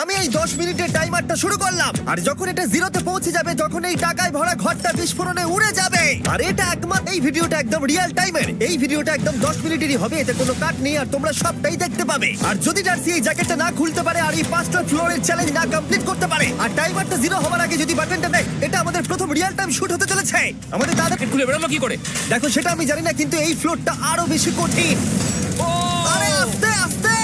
আমি এই 10 মিনিটের টাইমারটা শুরু করলাম, আর যখন এটা জিরোতে পৌঁছে যাবে, যখন এই টাকায় ভরা ঘরটা বিস্ফোরণে উড়ে যাবে। আর এটা একমাত্র এই ভিডিওটা একদম রিয়েল টাইমের। এই ভিডিওটা একদম 10 মিনিটেরই হবে, এতে কোনো কাট নেই, আর তোমরা সবটাই দেখতে পাবে। আর যদি ডার্সি এই জ্যাকেটটা না খুলতে পারে আর এই 5টা ফ্লোরের চ্যালেঞ্জ না কমপ্লিট করতে পারে, আর টাইমারটা জিরো হওয়ার আগে যদি বাটনটা দেয়, এটা আমাদের প্রথম রিয়েল টাইম শুট হতে চলেছে। আমাদের দাদা খুলে বেরোলো কি করে? দেখো, সেটা আমি জানি না, কিন্তু এই ফ্লোরটা আরো বেশি কঠিন। আরে আস্তে আস্তে।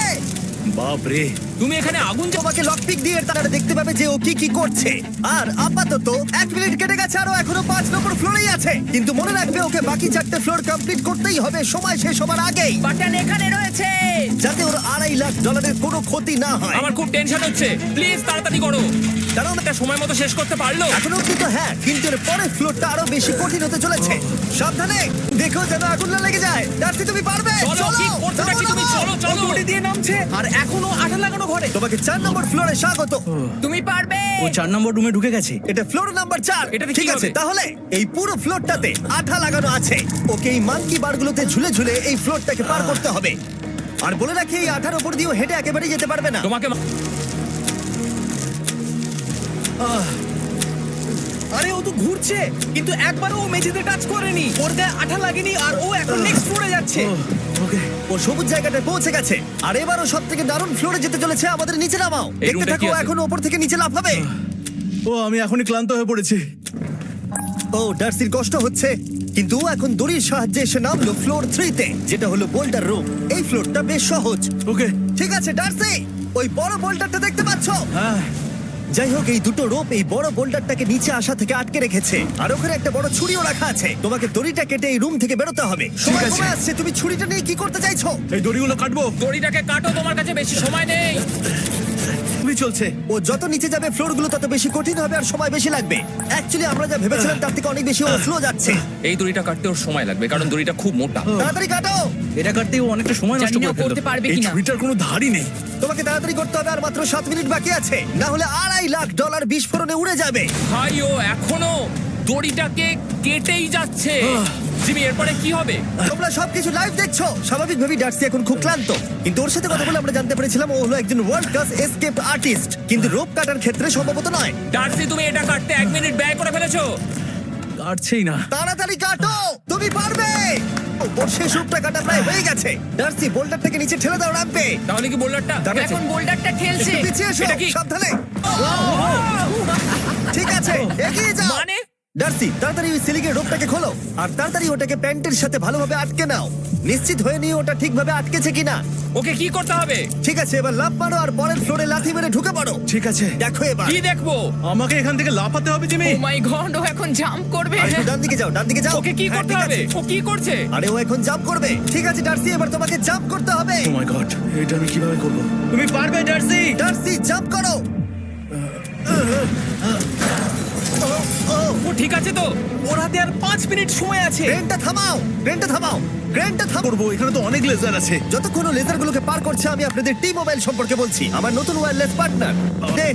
বাপরে, তুমি এখানে আগুন তোমাকে লকপিক দিয়ে তারা দেখতে পাবে যে ও কি কি করছে। আর আপাতত 1 মিনিট কেটে গেছে, আরো এখনো 5 নম্বর ফ্লোরেই আছে। কিন্তু মনে রাখবে, ওকে বাকি 4টে ফ্লোর কমপ্লিট করতেই হবে সময় শেষ হবার আগেই, বাটন এখানে রয়েছে। যাতে ওর $2.5 লাখ কোনো ক্ষতি না হয়। আমার খুব টেনশন হচ্ছে, প্লিজ তাড়াতাড়ি করো। কারণ এটা সময় মতো শেষ করতে পারলো? এখনো কিন্তু হ্যাঁ, কিন্তু এর পরের ফ্লোরটা আরো বেশি কঠিন হতে চলেছে। সাবধানে দেখো যেন আগুন না লেগে যায়। ডার্সি, তুমি পারবে। চলো, কি করছো নাকি তুমি? চলো চলো। দড়ি দিয়ে নামছে আর এখনো আঠা লাগানো ঘরে। তোমাকে 4 নম্বর ফ্লোরে স্বাগত। তুমি পারবে। ও 4 নম্বর রুমে ঢুকে গেছে। এটা ফ্লোর নাম্বার 4। এটাতে ঠিক কি আছে, হবে? তাহলে এই পুরো ফ্লোরটাতে আঠা লাগানো আছে। ওকে এই মাঙ্কি বারগুলোতে ঝুলে ঝুলে এই ফ্লোরটাকে পার করতে হবে। আর বলে রাখি, এই আঠার উপর দিয়েও হেঁটে একেবারে যেতে পারবে না। তোমাকে আরে ও তো ঘুরছে, কিন্তু একবারও ও মেঝেতে টাচ করেনি। ওর গায়ে আঠা লাগেনি আর ও এখন নেক্সট ফ্লোরে যাচ্ছে। ওকে, ও সবুজ জায়গাটায় পৌঁছে গেছে, আর এবারও সব থেকে দারুণ ফ্লোরে যেতে চলেছে। আমাদের নিচে নামাও। এই দেখতে রুমটা থাকো, কি আছে? এখন ওপর থেকে নিচে লাফাবে। ও আমি এখনই ক্লান্ত হয়ে পড়েছি। ও ডার্সির কষ্ট হচ্ছে, কিন্তু ও এখন দড়ির সাহায্যে এসে নামলো ফ্লোর 3-তে, যেটা হলো বোল্ডার রুম। এই ফ্লোরটা বেশ সহজ। ওকে, ঠিক আছে ডার্সি, ওই বড় বোল্ডারটা দেখতে পাচ্ছো? হ্যাঁ, যাই হোক, এই দুটো রোপ এই বড় বোল্ডারটাকে নিচে আসা থেকে আটকে রেখেছে, আর ওখানে একটা বড় ছুরিও রাখা আছে। তোমাকে দড়িটা কেটে এই রুম থেকে বেরোতে হবে। সময় আছে। কমে আসছে, তুমি ছুরিটা নিয়ে কি করতে চাইছো? এই দড়িগুলো কাটবো। দড়িটাকে কাটো, তোমার কাছে বেশি সময় নেই। খুবই চলছে। ও যত নিচে যাবে ফ্লোরগুলো তত বেশি কঠিন হবে আর সময় বেশি লাগবে। অ্যাকচুয়ালি আমরা যা ভেবেছিলাম তার থেকে অনেক বেশি স্লো যাচ্ছে। এই দড়িটা কাটতে ওর সময় লাগবে, কারণ দড়িটা খুব মোটা। তাড়াতাড়ি কাটো। এটা কাটতে ও অনেকটা সময় নষ্ট জানি না করে ও ফেললো। করতে পারবে এই কিনা। ছুরিটার কোনো ধারই নেই। তোমাকে তাড়াতাড়ি করতে হবে, আর মাত্র 7 মিনিট বাকি আছে, না হলে $2.5 লাখ বিস্ফোরণে উড়ে যাবে। ভাই, ও এখনো দড়িটাকে কেটেই যাচ্ছে। জিমি, এরপরে কি হবে? তোমরা সবকিছু লাইভ দেখছো। স্বাভাবিকভাবেই ডার্সি এখন খুব ক্লান্ত, কিন্তু ওর সাথে কথা বলে আমরা জানতে পেরেছিলাম ও হলো একজন ওয়ার্ল্ড ক্লাস এসকেপ আর্টিস্ট, কিন্তু রোপ কাটার ক্ষেত্রে সম্ভবত নয়। ডার্সি, তুমি এটা কাটতে 1 মিনিট ব্যয় করে ফেলেছো। কাটছেই না। তাড়াতাড়ি কাটো, তুমি পারবে। ওর শেষ রূপটা কাটা প্রায় হয়ে গেছে। ডার্সি, বোল্ডারটাকে নিচে ঠেলে দাও রাম্পে। তাহলে কি বোল্ডারটা এখন বোল্ডারটা ঠেলছে। একটু পিছিয়ে এসো, এটা কি? সাবধানে। ঠিক আছে, এগিয়ে যাও। মানে? ডার্সি, তাড়াতাড়ি ওই সিলিংয়ের রোপটাকে খোলো, আর তাড়াতাড়ি ওটাকে প্যান্টের সাথে ভালোভাবে আটকে নাও। নিশ্চিত হয়ে নিও ওটা ঠিকভাবে আটকেছে কিনা। ওকে কি করতে হবে? ঠিক আছে, এবার লাফ মারো আর পরের ফ্লোরে লাথি মেরে ঢুকে পড়ো। ঠিক আছে, দেখো এবার। কি দেখবো? আমাকে এখান থেকে লাফাতে হবে জিমি। ও মাই গড, ও এখন জাম্প করবে। আর একটু ডান দিকে যাও, ডান দিকে যাও। ওকে কি হ্যাঁ, করতে ঠিক হবে? আছে। ও কি করছে? আরে ও এখন জাম্প করবে। ঠিক আছে ডার্সি, এবার তোমাকে জাম্প করতে হবে। ও মাই গড, এটা আমি কিভাবে করব? তুমি পারবে ডার্সি। ডার্সি, জাম্প করো। ও ঠিক আছে তো? ওর হাতে আর 5 মিনিট সময় আছে। ক্রেনটা থামাও, ক্রেনটা থামাও, ক্রেনটা থামাও। করবো, এখানে তো অনেক লেজার আছে। যতক্ষণ ও লেজারগুলোকে পার করছে, আমি আপনাদের টি মোবাইল সম্পর্কে বলছি, আমার নতুন ওয়্যারলেস পার্টনার।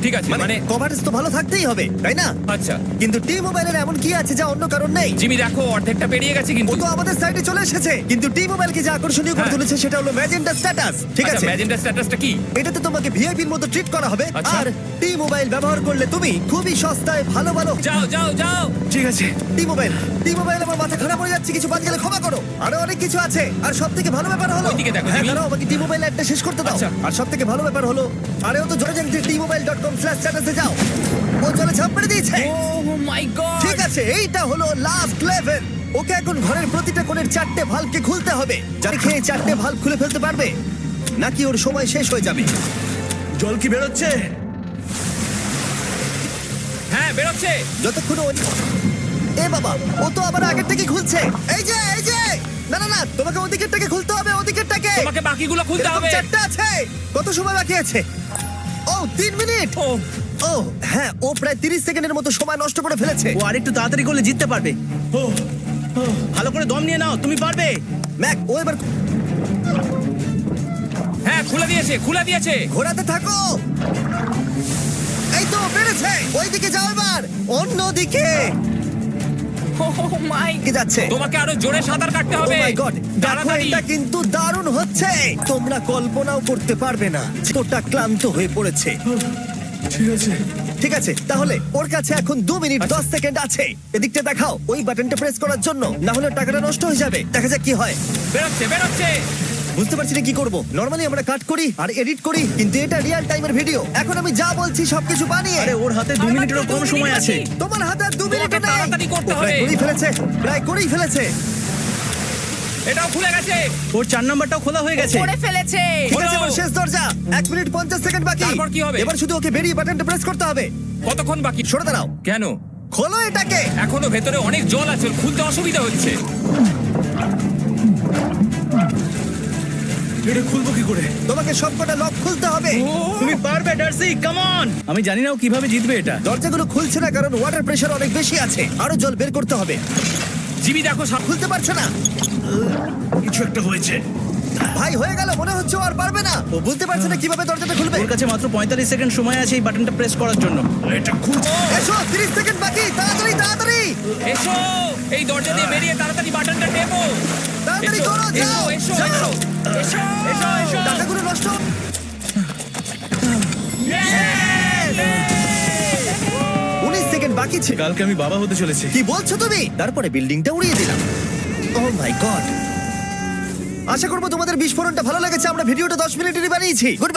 ঠিক আছে, মানে- কভারেজ তো ভালো থাকতেই হবে, তাই না? আচ্ছা কিন্তু টি মোবাইলের এমন কি আছে যা অন্য কারণ নেই? জিমি, দেখো অর্ধেকটা পেরিয়ে গেছে ও কিন্তু। তো আমাদের সাইডে চলে এসেছে, কিন্তু টি মোবাইলকে যে আকর্ষণীয় করে হ্যাঁ। তুলেছে সেটা হলো ম্যাজেন্টা স্ট্যাটাস। ঠিক আছে, ম্যাজেন্টা স্ট্যাটাসটা কি? এটাতে তোমাকে ভিআইপির মতো ট্রিট করা হবে। আচ্ছা। আর টি মোবাইল ব্যবহার করলে তুমি খুবই সস্তায় ভালো ভালো যাও যাও যাও। ঠিক আছে, টি মোবাইল আমার মাথা খারাপ হয়ে যাচ্ছে, কিছু বাদ গেলে ক্ষমা করো। আরো অনেক কিছু আছে, আর সব থেকে ভালো ব্যাপার হলো, ওইদিকে দেখো, হ্যাঁ জিমি। দাঁড়াও, আমাকে টি মোবাইল একটা শেষ করতে দাও। আচ্ছা। আর সব থেকে ভালো ব্যাপার হলো, আরে ও তো জোরে জানতে tmobile.com/status এ যাও। ও জলে ঝাঁপ মেরে দিয়েছে। ও মাই গড। ঠিক আছে, এইটা হলো লাস্ট লেভেল। ওকে এখন ঘরের প্রতিটা কোণের 4টে ভালভকে খুলতে হবে। যারা খেয়ে 4টে ভালভ খুলে ফেলতে পারবে, নাকি ওর সময় শেষ হয়ে যাবে। জল কি বেরোচ্ছে? হ্যাঁ, বেরোচ্ছে। যতক্ষণ এ বাবা, ও তো আবার আগের থেকে খুলছে। এই যে না না না, তোমাকে ওদিকেরটাকে খুলতে হবে, ওদিকেরটাকে। তোমাকে বাকিগুলো খুলতে এরকম হবে। 4টে আছে। কত সময় বাকি আছে? ও 3 মিনিট। ও ও হ্যাঁ, ও প্রায় 30 সেকেন্ডের মতো সময় নষ্ট করে ফেলেছে। ও আরেকটু তাড়াতাড়ি করলে জিততে পারবে। ও, ও, ভালো করে দম নিয়ে নাও, তুমি পারবে। ম্যাক, ও এবার হ্যাঁ, খুলে দিয়েছে। ঘোরাতে থাকো। এই তো পেরেছে। ওইদিকে যাও এবার, অন্যদিকে। মাই কি যাচ্ছে তোমাকে আরো জোরে সাঁতার কাটতে ও হবে মাই গড দেখো তাড়াতাড়ি এটা কিন্তু দারুণ হচ্ছে তোমরা কল্পনাও করতে পারবে না কতটা ক্লান্ত হয়ে পড়েছে ঠিক আছে। ঠিক আছে তাহলে ওর কাছে এখন 2 মিনিট 10 সেকেন্ড আছে এদিকটা দেখাও ওই বাটনটা প্রেস করার জন্য না হলে টাকাটা নষ্ট হয়ে যাবে দেখা যাক কি হয় বেরোচ্ছে বুঝতে পারছি না কি করব নরমালি আমরা কাট করি আর এডিট করি কিন্তু এটা রিয়েল টাইমের ভিডিও এখন আমি যা বলছি সবকিছু বানিয়ে আরে ওর হাতে 2 মিনিটেরও কম সময় আছে। তোমার হাতে আর 2 মিনিট তোমাকে নেই তাড়াতাড়ি করতে ও প্রায় হবে। করেই ফেলেছে এটাও খুলে গেছে ওর 4 নাম্বারটাও খোলা হয়ে গেছে। করে ফেলেছে ঠিক আছে এবার শেষ দরজা 1 মিনিট 50 সেকেন্ড বাকি তারপর কি হবে? এবার শুধু ওকে বেরিয়ে বাটনটা প্রেস করতে হবে কতক্ষণ বাকি সরে দাঁড়াও কেন খোলো এটাকে এখনো ভেতরে অনেক জল আছে খুলতে অসুবিধা হচ্ছে এটা খুলবো কি করে? তোমাকে সবকটা লক খুলতে হবে তুমি পারবে ডার্সি, কাম অন। আমি জানি না ও কিভাবে জিতবে এটা। দরজাগুলো খুলছে না কারণ ওয়াটার প্রেশার অনেক বেশি আছে আরো জল বের করতে হবে জিমি দেখো খুলতে পারছে না কিছু একটা হয়েছে। ভাই হয়ে গেল মনে হচ্ছে ও আর পারবে না ও বুঝতে পারছে না কিভাবে দরজাটা খুলবে ওর কাছে মাত্র 45 সেকেন্ড সময় আছে এই বাটনটা প্রেস করার জন্য। এটা খুলছে। এসো 30 সেকেন্ড বাকি তাড়াতাড়ি তাড়াতাড়ি এসো এই দরজা দিয়ে বেরিয়ে তাড়াতাড়ি বাটনটা টেপো তাড়াতাড়ি এসো, করো যাও এসো, যাও। এসো, এসো, এসো, এসো। টাকাগুলো নষ্ট 19 সেকেন্ড বাকি ছিল কালকে আমি বাবা হতে চলেছি। কি বলছো তুমি তারপরে বিল্ডিংটা উড়িয়ে দিলাম ও মাই গড আশা করবো তোমাদের বিস্ফোরণটা ভালো লেগেছে আমরা ভিডিওটা 10 মিনিটেরই বানিয়েছি Goodbye.